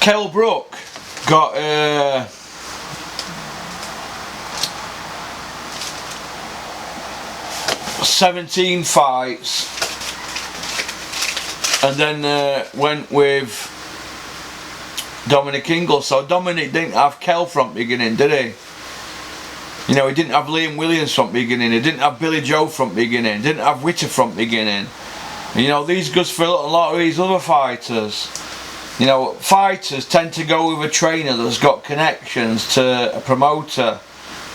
Kell Brook got 17 fights, and then went with Dominic Ingalls. So Dominic didn't have Kell from the beginning, did he? You know, he didn't have Liam Williams from the beginning, he didn't have Billy Joe from the beginning, didn't have Witter from the beginning. You know, these goes for a lot of these other fighters. You know, fighters tend to go with a trainer that's got connections to a promoter.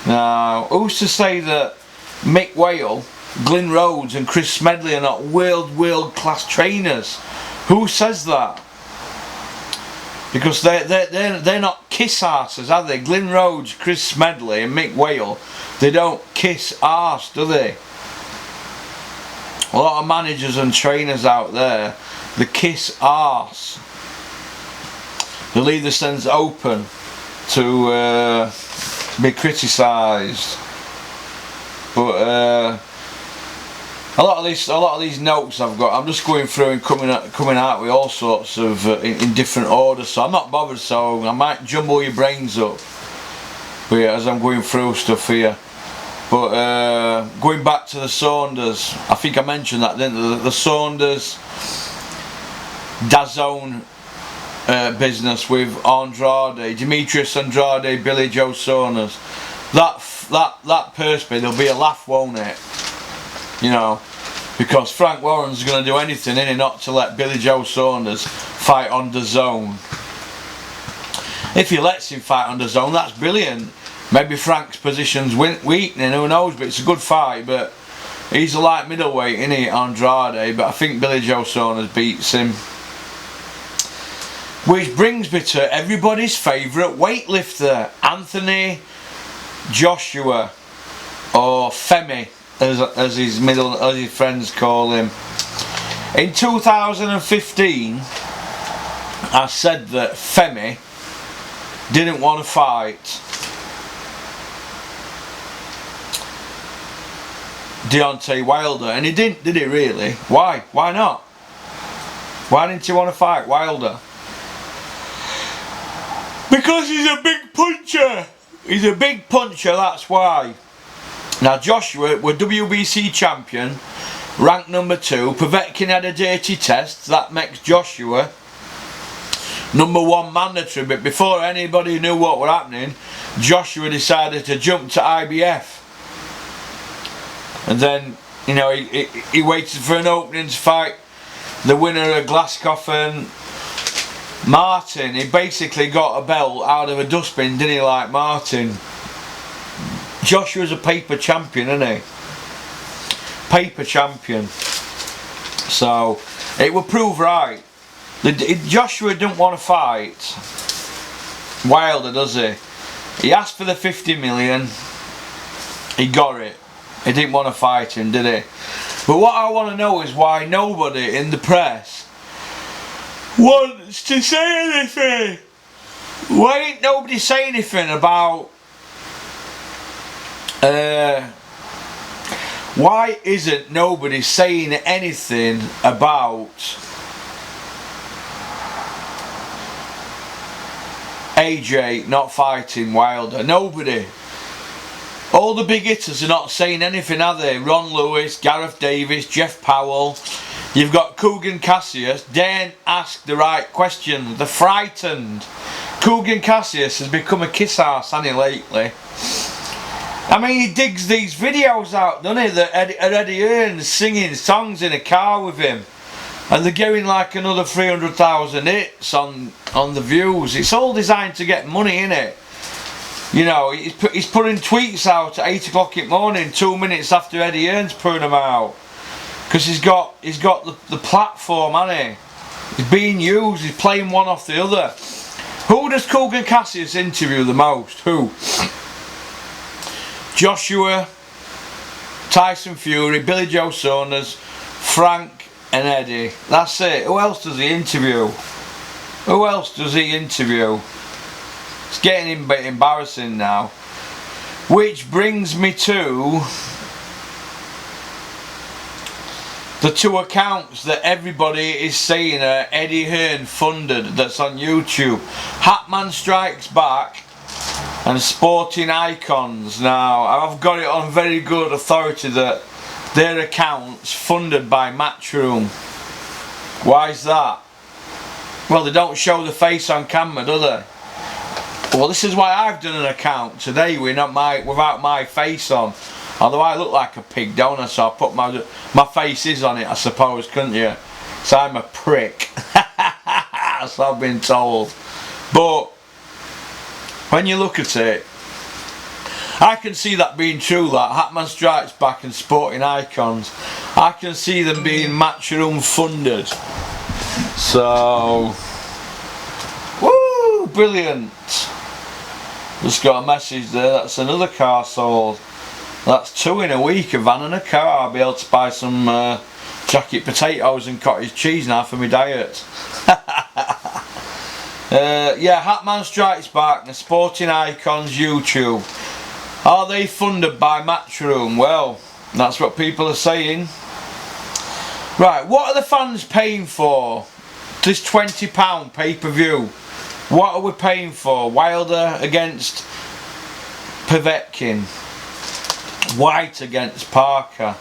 Now, who's to say that Mick Whale, Glyn Rhodes and Chris Smedley are not world class trainers? Who says that? Because they're not kiss arses, are they? Glyn Rhodes, Chris Smedley and Mick Whale, they don't kiss arse, do they? A lot of managers and trainers out there, they kiss arse. They'll leave the sense open to be criticised. But a lot of these notes I've got, I'm just going through and coming out with all sorts of in different orders. So I'm not bothered. So I might jumble your brains up, but yeah, as I'm going through stuff here. But going back to the Saunders, I think I mentioned that, didn't I? The Saunders DAZN business with Andrade, Demetrius Andrade, Billy Joe Saunders. That personally, there'll be a laugh, won't it? You know, because Frank Warren's going to do anything, isn't he, not to let Billy Joe Saunders fight on DAZN. If he lets him fight on DAZN, that's brilliant. Maybe Frank's position's weakening, who knows, but it's a good fight. But he's a light middleweight, isn't he, Andrade? But I think Billy Joe Saunders beats him. Which brings me to everybody's favourite weightlifter, Anthony Joshua, or Femi, as his friends call him. In 2015, I said that Femi didn't want to fight Deontay Wilder, and he didn't, did he really? Why? Why not? Why didn't he want to fight Wilder? Because he's a big puncher. He's a big puncher, that's why. Now Joshua were WBC champion, ranked number 2. Povetkin had a dirty test, that makes Joshua number 1 mandatory. But before anybody knew what was happening, Joshua decided to jump to IBF. And then, you know, he waited for an opening to fight the winner of Glasgow and Martin. He basically got a belt out of a dustbin, didn't he, like Martin? Joshua's a paper champion, isn't he? Paper champion. So it will prove right. Joshua didn't want to fight Wilder, does he? He asked for the 50 million. He got it. He didn't want to fight him, did he? But what I want to know is why nobody in the press wants to say anything. Why ain't nobody saying anything about why isn't nobody saying anything about AJ not fighting Wilder? Nobody. All the big hitters are not saying anything, are they? Ron Lewis, Gareth Davis, Jeff Powell. You've got Kugan Cassius. Daren't ask the right question. They're frightened. Kugan Cassius has become a kiss arse, hasn't he, lately? I mean, he digs these videos out, doesn't he? That Eddie Hearn's singing songs in a car with him. And they're getting like another 300,000 hits on the views. It's all designed to get money, innit? You know, he's putting tweets out at 8 o'clock in the morning, 2 minutes after Eddie Hearn's putting them out. Because he's got the platform, hasn't he? He's being used, he's playing one off the other. Who does Kugan Cassius interview the most? Who? Joshua, Tyson Fury, Billy Joe Saunders, Frank and Eddie. That's it. Who else does he interview? Who else does he interview? It's getting a bit embarrassing now. Which brings me to the two accounts that everybody is saying are Eddie Hearn funded, that's on YouTube. Hatman Strikes Back and Sporting Icons. Now, I've got it on very good authority that their accounts funded by Matchroom. Why is that? Well, they don't show the face on camera, do they? Well, this is why I've done an account today without my face on. Although I look like a pig, don't I? So I put my face is on it, I suppose, couldn't you? So I'm a prick. So I've been told. But when you look at it, I can see that being true, that Hatman Strikes Back and Sporting Icons. I can see them being Matchroom funded. So, woo, brilliant. Just got a message there, that's another car sold. That's 2 in a week, a van and a car. I'll be able to buy some jacket potatoes and cottage cheese now for my diet. Yeah, Hatman Strikes Back and Sporting Icons YouTube. Are they funded by Matchroom? Well, that's what people are saying. Right, what are the fans paying for? This £20 pay-per-view. What are we paying for? Wilder against Povetkin. White against Parker.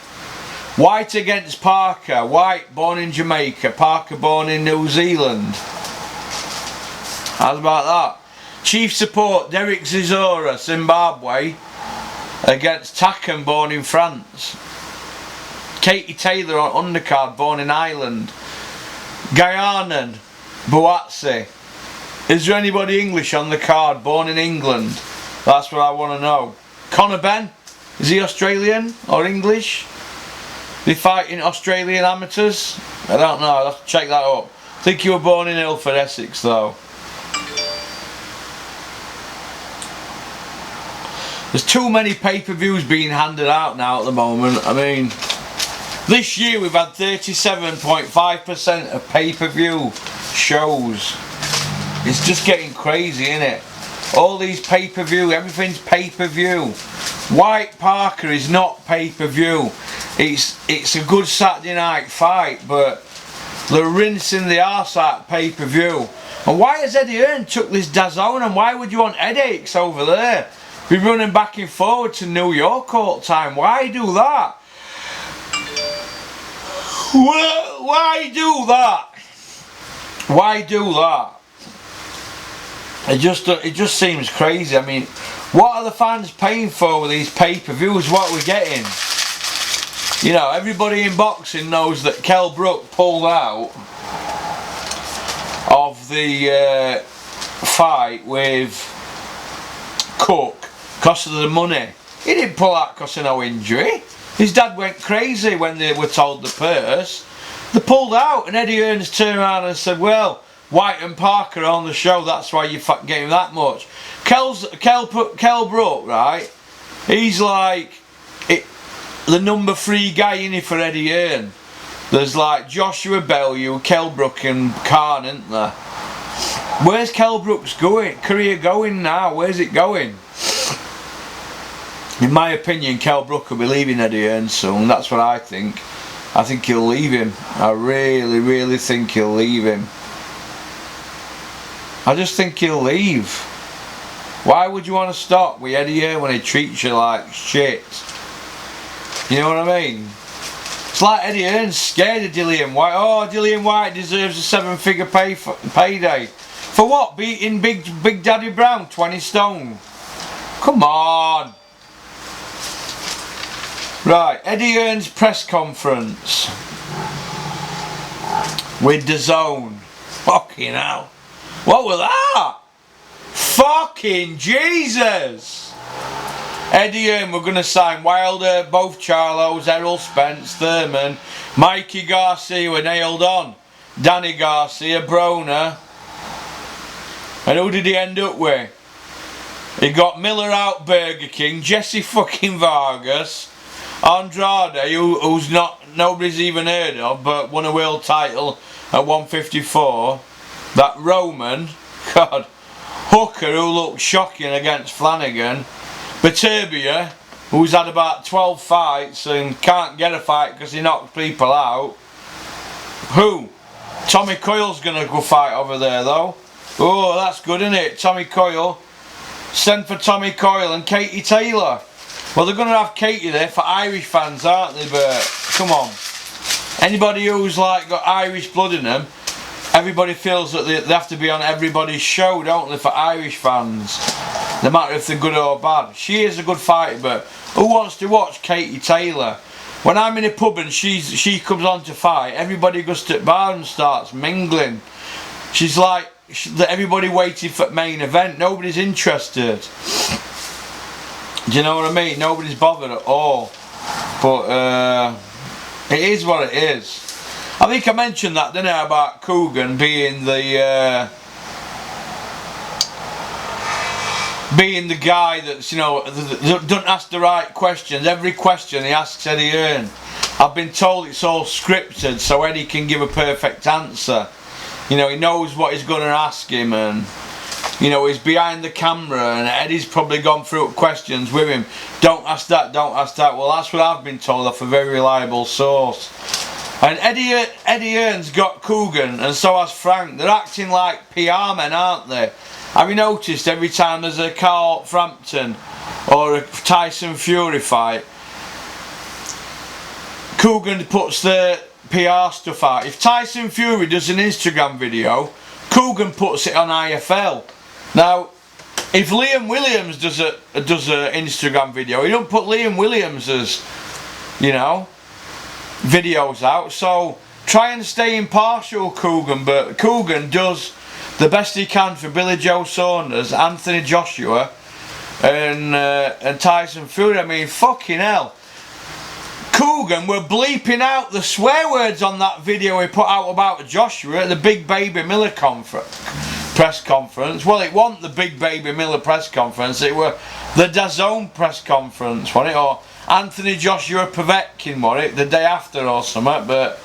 White against Parker. White born in Jamaica. Parker born in New Zealand. How's about that? Chief support Derek Chisora, Zimbabwe, against Taken, born in France. Katie Taylor on undercard, born in Ireland. Guyanan, Boatse. Is there anybody English on the card, born in England? That's what I want to know. Conor Ben, is he Australian or English? They fighting Australian amateurs? I don't know, I'll have to check that up. I think you were born in Ilford, Essex though. There's too many pay-per-views being handed out now at the moment. I mean, this year we've had 37.5% of pay-per-view shows. It's just getting crazy, isn't it? All these pay-per-view, everything's pay-per-view. White Parker is not pay-per-view. It's a good Saturday night fight, but they're rinsing the arse out pay-per-view. And why has Eddie Hearn took this DAZN, and why would you want headaches over there? Be running back and forward to New York all the time. Why do that? Why do that? Why do that? It just seems crazy. I mean, what are the fans paying for with these pay-per-views? What are we getting? You know, everybody in boxing knows that Kell Brook pulled out of the fight with Cook because of the money. He didn't pull out because of no injury. His dad went crazy when they were told the purse. They pulled out, and Eddie Hearn's turned around and said, well, White and Parker are on the show, that's why you're getting that much. Kell Brook, right, he's like the number 3 guy in it for Eddie Hearn. There's like Joshua Bellew, Kell Brook and Khan, isn't there? Where's Kell Brook's career going now? Where's it going? In my opinion, Kell Brook will be leaving Eddie Hearn soon. That's what I think. I think he'll leave him. I really, really think he'll leave him. I just think he'll leave. Why would you want to stop with Eddie Hearn when he treats you like shit? You know what I mean? It's like Eddie Hearn's scared of Dillian White. Oh, Dillian White deserves a 7-figure payday. For what? Beating Big Daddy Brown 20 stone? Come on. Right, Eddie Hearn's press conference with DAZN. Fucking hell. What was that? Fucking Jesus. Eddie Hearn, we're going to sign Wilder, both Charlos, Errol Spence, Thurman, Mikey Garcia were nailed on. Danny Garcia, Broner. And who did he end up with? He got Miller out Burger King, Jesse fucking Vargas, Andrade, who's nobody's even heard of, but won a world title at 154. That Roman, God, Hooker, who looked shocking against Flanagan, Baturbia, who's had about 12 fights and can't get a fight because he knocks people out. Who? Tommy Coyle's gonna go fight over there though. Oh, that's good, isn't it? Tommy Coyle. Send for Tommy Coyle and Katie Taylor. Well, they're gonna have Katie there for Irish fans, aren't they? But come on, anybody who's like got Irish blood in them, everybody feels that they have to be on everybody's show, don't they? For Irish fans, no matter if they're good or bad. She is a good fighter, but who wants to watch Katie Taylor? When I'm in a pub and she comes on to fight, everybody goes to the bar and starts mingling. She's like everybody waiting for the main event. Nobody's interested. Do you know what I mean? Nobody's bothered at all. But it is what it is. I think I mentioned that, didn't I, about Coogan being the guy that's, you know, doesn't ask the right questions. Every question he asks Eddie Hearn. I've been told it's all scripted so Eddie can give a perfect answer. You know, he knows what he's going to ask him, and you know, he's behind the camera and Eddie's probably gone through questions with him. Don't ask that, don't ask that. Well, that's what I've been told off a very reliable source. And Eddie Hearn's got Coogan, and so has Frank. They're acting like PR men, aren't they? Have you noticed every time there's a Carl Frampton or a Tyson Fury fight, Coogan puts the PR stuff out. If Tyson Fury does an Instagram video, Coogan puts it on IFL. Now, if Liam Williams does a Instagram video, he don't put Liam Williams's, you know, videos out. So try and stay impartial, Coogan. But Coogan does the best he can for Billy Joe Saunders, Anthony Joshua, and Tyson Fury. I mean, fucking hell. Coogan were bleeping out the swear words on that video he put out about Joshua at the Big Baby Miller press conference. Well, it wasn't the Big Baby Miller press conference, it were the DAZN press conference, wasn't it? Or Anthony Joshua Povetkin, wasn't it? The day after or something. But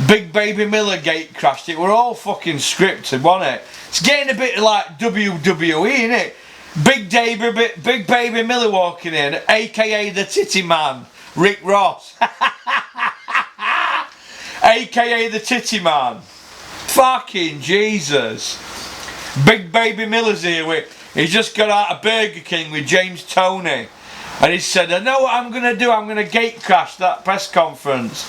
Big Baby Miller gate crashed. It were all fucking scripted, wasn't it? It's getting a bit like WWE, isn't it? Big Baby Miller walking in, aka the Titty Man, Rick Ross. aka the Titty Man. Fucking Jesus. Big Baby Miller's here he's just got out of Burger King with James Toney. And he said, I know what I'm going to do, I'm going to gate crash that press conference.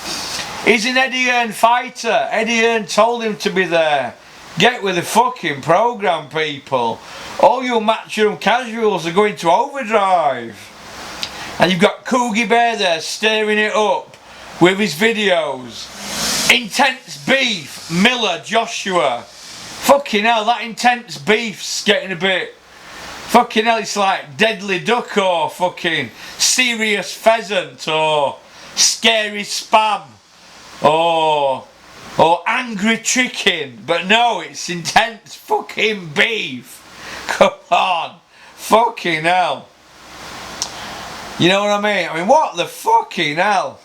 He's an Eddie Hearn fighter. Eddie Hearn told him to be there. Get with the fucking programme, people. All you matchroom casuals are going to overdrive. And you've got Coogie Bear there stirring it up with his videos. Intense beef, Miller, Joshua. Fucking hell, that intense beef's getting a bit... Fucking hell, it's like Deadly Duck or fucking Serious Pheasant or Scary Spam or Angry Chicken. But no, it's intense fucking beef. Come on. Fucking hell. You know what I mean? I mean, what the fucking hell?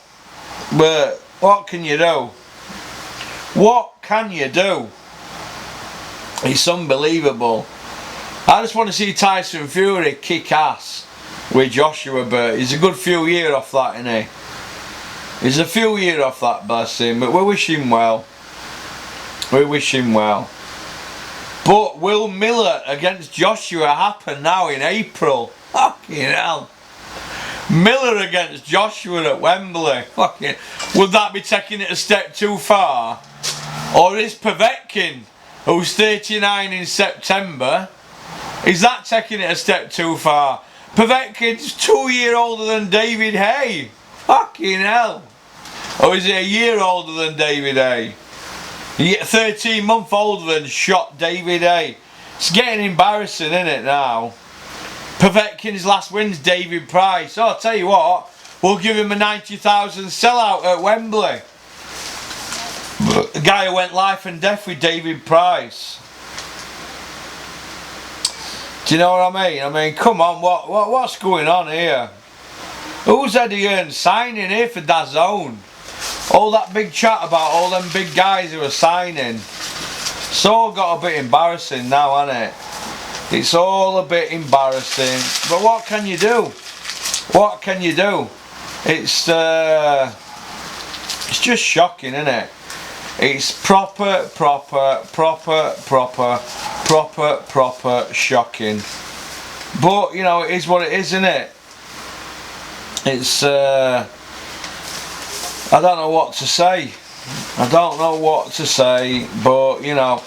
But what can you do? What can you do? It's unbelievable. I just want to see Tyson Fury kick ass with Joshua, but he's a good few years off that, isn't he? He's a few years off that, bless him, but we wish him well. We wish him well. But will Miller against Joshua happen now in April? Fucking hell. Miller against Joshua at Wembley. Fucking, would that be taking it a step too far? Or is Povetkin, who's 39 in September, is that taking it a step too far? Povetkin's 2 years older than David Hay. Fucking hell. Or is he a year older than David Hay? 13 months older than shot David Hay. It's getting embarrassing, isn't it, now? Povetkin's last win's David Price. Oh, I'll tell you what, we'll give him a 90,000 sellout at Wembley. The guy who went life and death with David Price. Do you know what I mean? I mean, come on, what's going on here? Who's Eddie Hearn signing here for DAZN? All that big chat about all them big guys who are signing. It's all got a bit embarrassing now, hasn't it? It's all a bit embarrassing. But what can you do? what can you do? It's just shocking, isn't it? It's proper shocking. But you know, it is what it is, isn't it? It's I don't know what to say. I don't know what to say, but you know,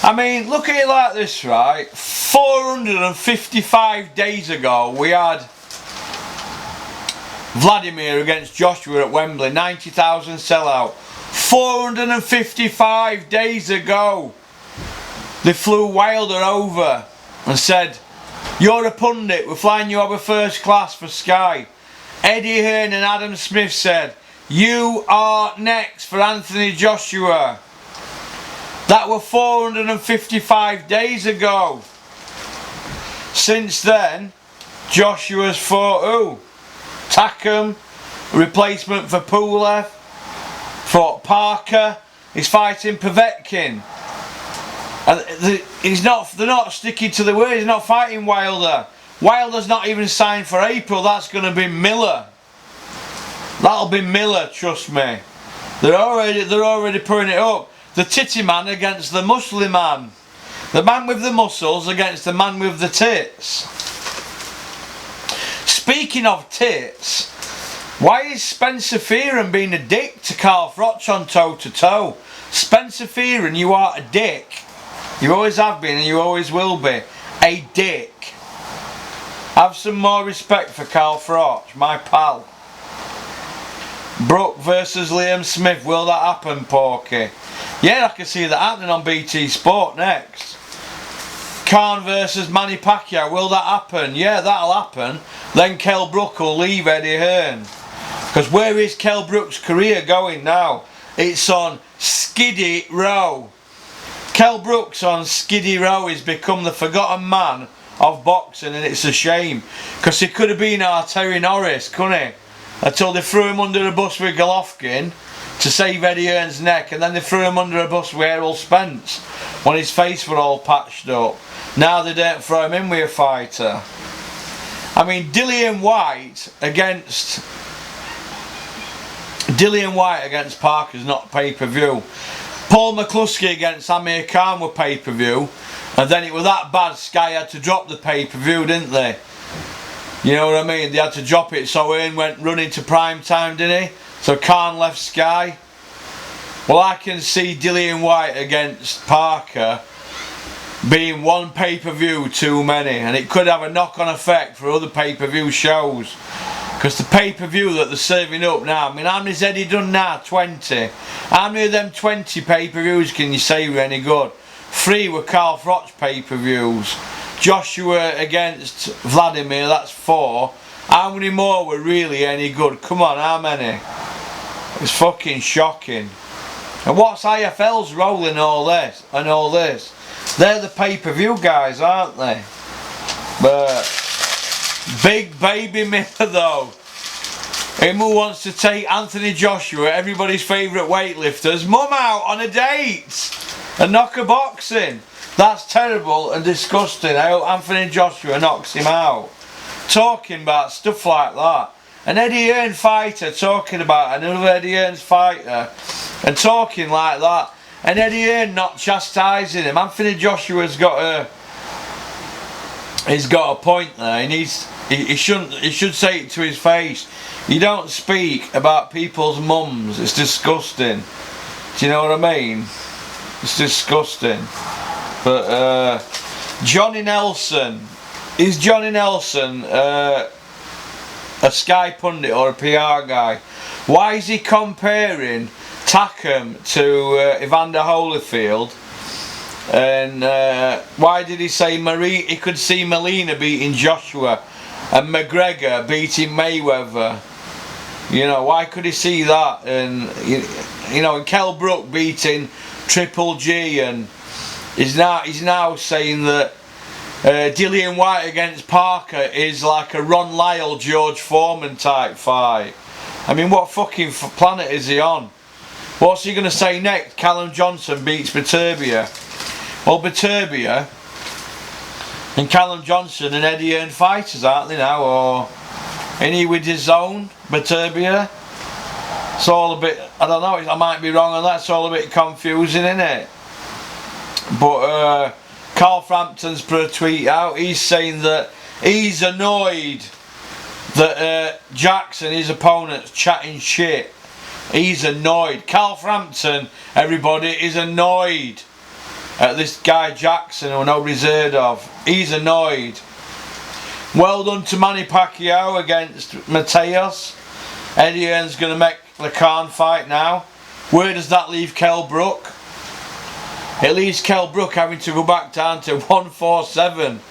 I mean, look at it like this, right? 455 days ago we had Vladimir against Joshua at Wembley, 90,000 sellout. 455 days ago they flew Wilder over and said, "You're a pundit, we're flying you over first class for Sky." Eddie Hearn and Adam Smith said, "You are next for Anthony Joshua." That were 455 days ago. Since then, Joshua's fought who? Takam, replacement for Pulev, fought Parker, he's fighting Povetkin. And they're not sticking to the word, he's not fighting Wilder. Wilder's not even signed for April, that's going to be Miller. That'll be Miller, trust me. They're already putting it up. The titty man against the muscly man. The man with the muscles against the man with the tits. Speaking of tits, why is Spencer Fearon being a dick to Carl Froch on toe-to-toe? Spencer Fearon, you are a dick. You always have been and you always will be. A dick. Have some more respect for Carl Froch, my pal. Brook versus Liam Smith, will that happen, Porky? Yeah, I can see that happening on BT Sport next. Khan versus Manny Pacquiao, will that happen? Yeah, that'll happen. Then Kell Brook will leave Eddie Hearn. Because where is Kell Brook's career going now? It's on Skiddy Row. Kell Brook's on Skiddy Row. He's become the forgotten man of boxing, and it's a shame. Because he could have been our Terry Norris, couldn't he? Until they threw him under the bus with Golovkin to save Eddie Hearn's neck, and then they threw him under a bus with Errol Spence when his face were all patched up. Now they don't throw him in with a fighter. I mean, Dillian White against Parker's not pay-per-view. Paul McCluskey against Amir Khan were pay-per-view, and then it was that bad Sky had to drop the pay-per-view, didn't they? You know what I mean? They had to drop it, so Hearn went running to prime time, didn't he? So Khan left Sky. Well, I can see Dillian White against Parker being one pay-per-view too many, and it could have a knock-on effect for other pay-per-view shows. Because the pay-per-view that they're serving up now, I mean, how many's Eddie done now? 20. How many of them 20 pay-per-views can you say were any good? 3 were Carl Froch pay-per-views. Joshua against Vladimir, that's 4. How many more were really any good? Come on, how many? It's fucking shocking. And what's IFL's role in all this? And all this? They're the pay-per-view guys, aren't they? But Big Baby Miller though, him who wants to take Anthony Joshua, everybody's favourite weightlifter's mum out on a date and knock her boxing. That's terrible and disgusting. I hope Anthony Joshua knocks him out. Talking about stuff like that. An Eddie Hearn fighter talking about another Eddie Hearn's fighter and talking like that. And Eddie Hearn not chastising him. Anthony Joshua's got a point there. He should say it to his face. You don't speak about people's mums. It's disgusting. Do you know what I mean? It's disgusting. But Johnny Nelson, is Johnny Nelson a Sky pundit or a PR guy? Why is he comparing Takam to Evander Holyfield? And why did he say he could see Molina beating Joshua and McGregor beating Mayweather? You know, why could he see that? And you know, and Kell Brook beating Triple G, and he's now saying that Dillian White against Parker is like a Ron Lyle, George Foreman type fight. I mean, what fucking planet is he on? What's he going to say next? Callum Johnson beats Beterbiev. Well, Beterbiev and Callum Johnson and Eddie Hearn fighters, aren't they now? Or and he with DAZN, Baturbia. It's all a bit, I don't know, I might be wrong on that, it's all a bit confusing, isn't it? But Carl Frampton's put a tweet out, he's saying that he's annoyed that Jackson, his opponent's chatting shit. He's annoyed. Carl Frampton, everybody, is annoyed at this guy Jackson who nobody's heard of. He's annoyed. Well done to Manny Pacquiao against Mateos. Eddie Hearn's going to make the Khan fight now. Where does that leave Kell Brook? It leaves Kell Brook having to go back down to 147.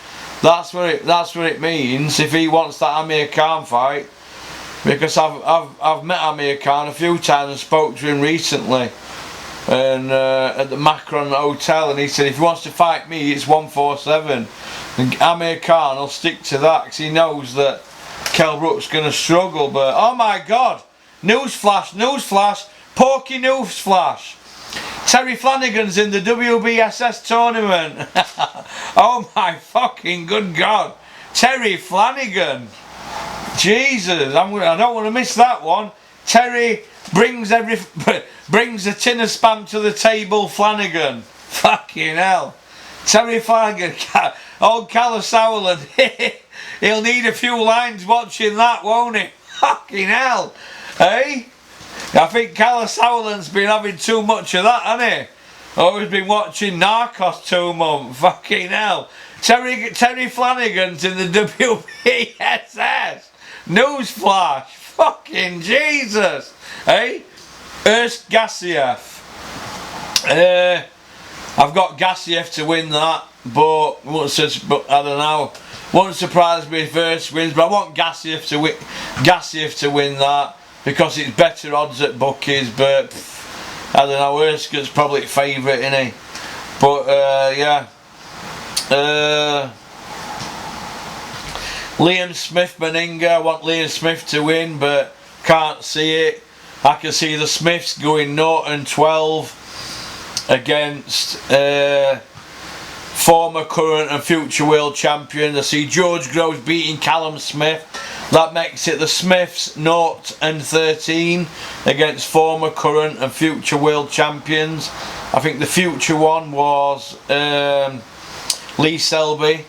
That's what it means if he wants that Amir Khan fight. Because I've met Amir Khan a few times and spoke to him recently, and at the Macron Hotel, and he said if he wants to fight me, it's 147. And Amir Khan will stick to that because he knows that Kell Brook's going to struggle. But oh my God, newsflash, Porky newsflash. Terry Flanagan's in the WBSS tournament. Oh my fucking good God. Terry Flanagan. Jesus, I don't want to miss that one. Terry brings a tin of spam to the table, Flanagan. Fucking hell. Terry Flanagan, old Callum Sauerland. He'll need a few lines watching that, won't he? Fucking hell. Hey? I think Callum Sauerland's been having too much of that, hasn't he? Oh, he's been watching Narcos 2 months. Fucking hell. Terry Flanagan's in the WBSS. Newsflash. Fucking Jesus. Hey? Ersk Gassiev. I've got Gassiev to win that, but I don't know. Won't surprise me if Ersk wins, but I want Gassiev to win that because it's better odds at bookies. But I don't know. Ersk's probably favourite, isn't he? But yeah. Liam Smith Meninga. I want Liam Smith to win, but can't see it. I can see the Smiths going 0-12 against former, current and future world champions. I see George Groves beating Callum Smith. That makes it the Smiths 0-13 against former, current and future world champions. I think the future one was Lee Selby.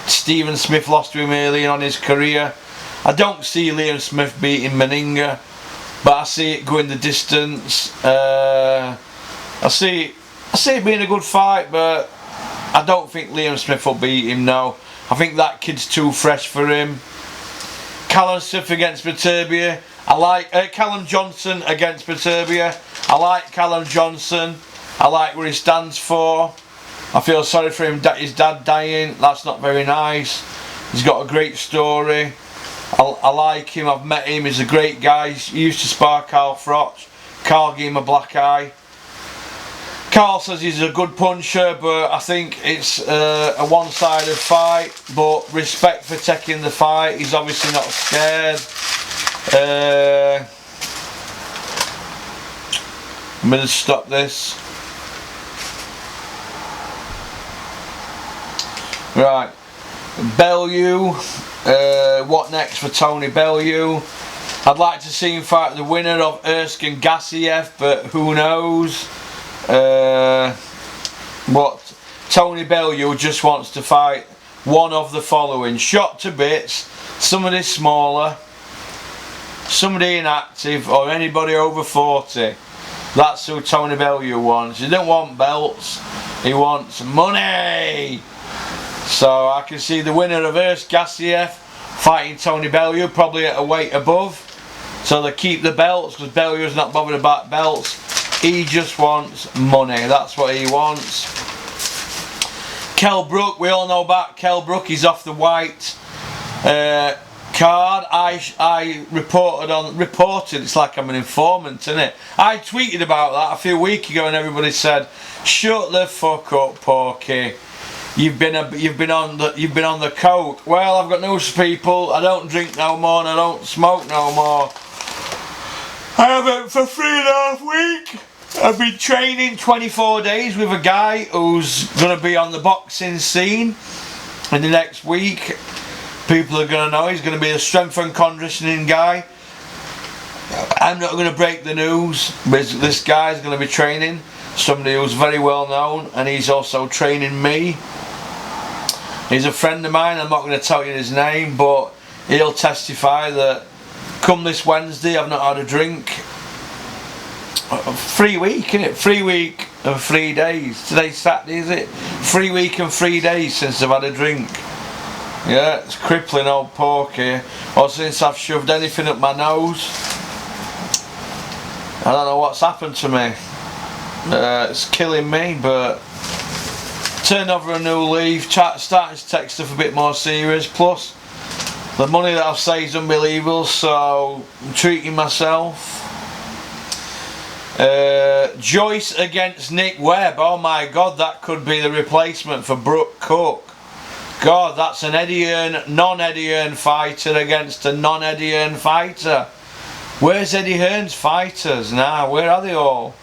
Stephen Smith lost to him early on his career. I don't see Liam Smith beating Meninga, but I see it going the distance. I see it being a good fight, but I don't think Liam Smith will beat him now. I think that kid's too fresh for him. Callum Smith against Baturbia. I like Callum Johnson against Baturbia. I like Callum Johnson. I like what he stands for. I feel sorry for him, his dad dying. That's not very nice. He's got a great story. I like him. I've met him. He's a great guy. He used to spar Carl Froch. Carl gave him a black eye. Carl says he's a good puncher, but I think it's a one-sided fight. But respect for taking the fight. He's obviously not scared. I'm going to stop this. Right. Bellew. What next for Tony Bellew? I'd like to see him fight the winner of Ersk and Gassiev, but who knows? But Tony Bellew just wants to fight one of the following: shot to bits, somebody smaller, somebody inactive, or anybody over 40. That's who Tony Bellew wants. He don't want belts, he wants money. So I can see the winner of Ersk Gassiev fighting Tony Bellew, probably at a weight above. So they keep the belts because Bellew's not bothered about belts. He just wants money. That's what he wants. Kell Brook, we all know about Kell Brook. He's off the white card. I reported. It's like I'm an informant, isn't it? I tweeted about that a few weeks ago, and everybody said, "Shut the fuck up, Porky. You've been on the coke." Well, I've got news for people. I don't drink no more, and I don't smoke no more. I haven't for 3.5 weeks. I've been training 24 days with a guy who's going to be on the boxing scene in the next week. People are going to know he's going to be a strength and conditioning guy. I'm not going to break the news, but this guy's going to be training somebody who's very well known, and he's also training me. He's a friend of mine. I'm not going to tell you his name, but he'll testify that come this Wednesday I've not had a drink. 3 week, innit? 3 week and 3 days. Today's Saturday, is it? 3 week and 3 days since I've had a drink. Yeah, it's crippling old Porky. Or since I've shoved anything up my nose. I don't know what's happened to me. It's killing me, but turned over a new leaf, starting to take stuff a bit more serious. Plus, the money that I've saved is unbelievable, so I'm treating myself. Joyce against Nick Webb. Oh my God, that could be the replacement for Brooke Cook. God, that's an Eddie Hearn, non-Eddie Hearn fighter against a non-Eddie Hearn fighter. Where's Eddie Hearn's fighters now? Where are they all?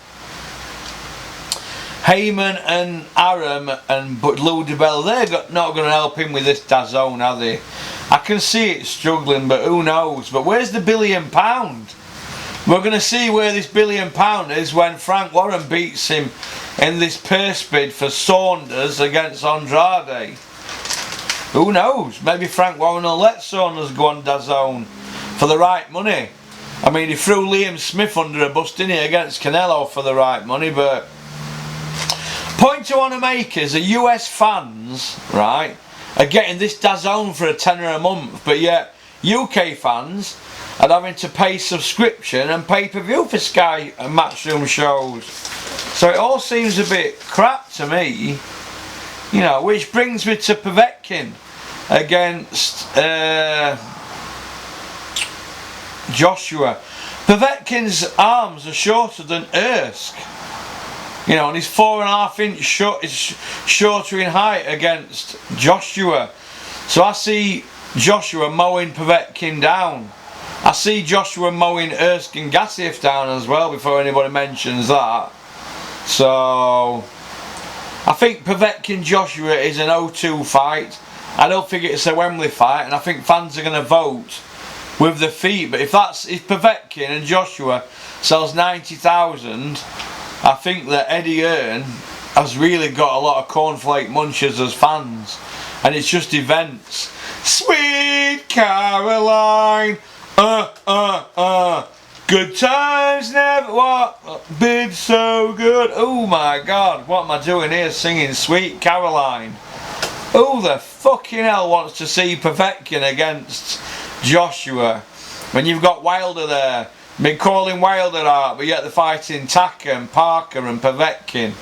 Heyman and Aram and Lou DiBella, they're not going to help him with this DAZN, are they? I can see it struggling, but who knows? But where's the £1 billion? We're going to see where this £1 billion is when Frank Warren beats him in this purse bid for Saunders against Andrade. Who knows? Maybe Frank Warren will let Saunders go on DAZN for the right money. I mean, he threw Liam Smith under a bus, didn't he, against Canelo for the right money, but... Point I want to make is the US fans, right, are getting this DAZN for a tenner a month, but yet UK fans are having to pay subscription and pay-per-view for Sky and Matchroom shows. So it all seems a bit crap to me, you know, which brings me to Povetkin against Joshua. Povetkin's arms are shorter than Ersk, you know, and he's 4.5 inches shorter in height against Joshua. So I see Joshua mowing Povetkin down. I see Joshua mowing Erskine Gassiev down as well before anybody mentions that. So I think Povetkin Joshua is an 0-2 fight. I don't think it's a Wembley fight, and I think fans are going to vote with their feet. But if Povetkin and Joshua sells 90,000, I think that Eddie Hearn has really got a lot of cornflake munchers as fans, and it's just events. Sweet Caroline, good times never, what, been so good. Oh my God, what am I doing here singing Sweet Caroline? Who the fucking hell wants to see Povetkin against Joshua when you've got Wilder there? Been calling Wilder out, but yet they're fighting Tucker and Parker and Povetkin,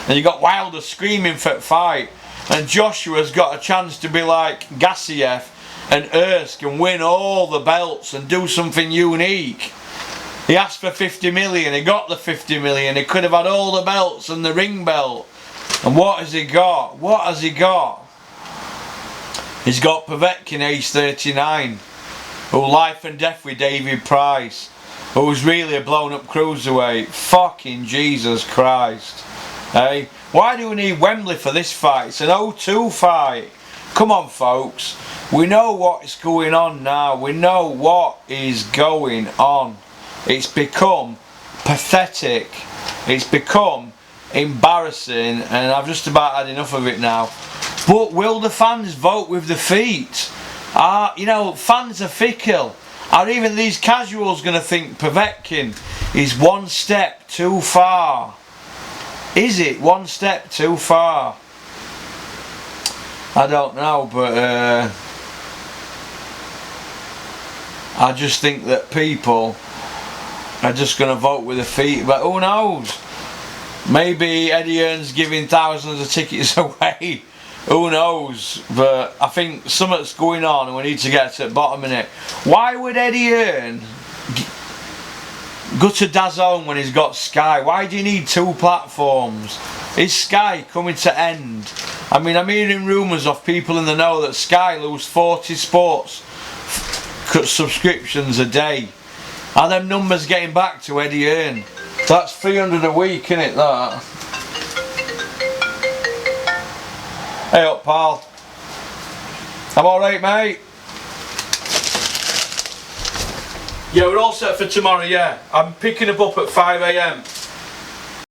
and you got Wilder screaming for the fight, and Joshua's got a chance to be like Gassiev and Ersk and win all the belts and do something unique. He asked for 50 million, he got the 50 million, he could have had all the belts and the ring belt. And what has he got? What has he got? He's got Povetkin, age 39, who life and death with David Price, who's really a blown up cruiserweight. Fucking Jesus Christ. Hey, why do we need Wembley for this fight? It's an 0-2 fight. Come on folks, we know what is going on now. We know what is going on. It's become pathetic. It's become embarrassing, and I've just about had enough of it now. But will the fans vote with their feet? You know, fans are fickle. Are even these casuals going to think Povetkin is one step too far? Is it one step too far? I don't know, but I just think that people are just going to vote with their feet. But who knows? Maybe Eddie Hearn's giving thousands of tickets away. Who knows? But I think something's going on and we need to get to the bottom of it. Why would Eddie Hearn go to DAZN when he's got Sky? Why do you need 2 platforms? Is Sky coming to end? I mean, I'm hearing rumours of people in the know that Sky lose 40 sports subscriptions a day. Are them numbers getting back to Eddie Hearn? That's 300 a week, innit, that? Hey up, pal. I'm alright, mate. Yeah, we're all set for tomorrow, yeah. I'm picking them up at 5 AM.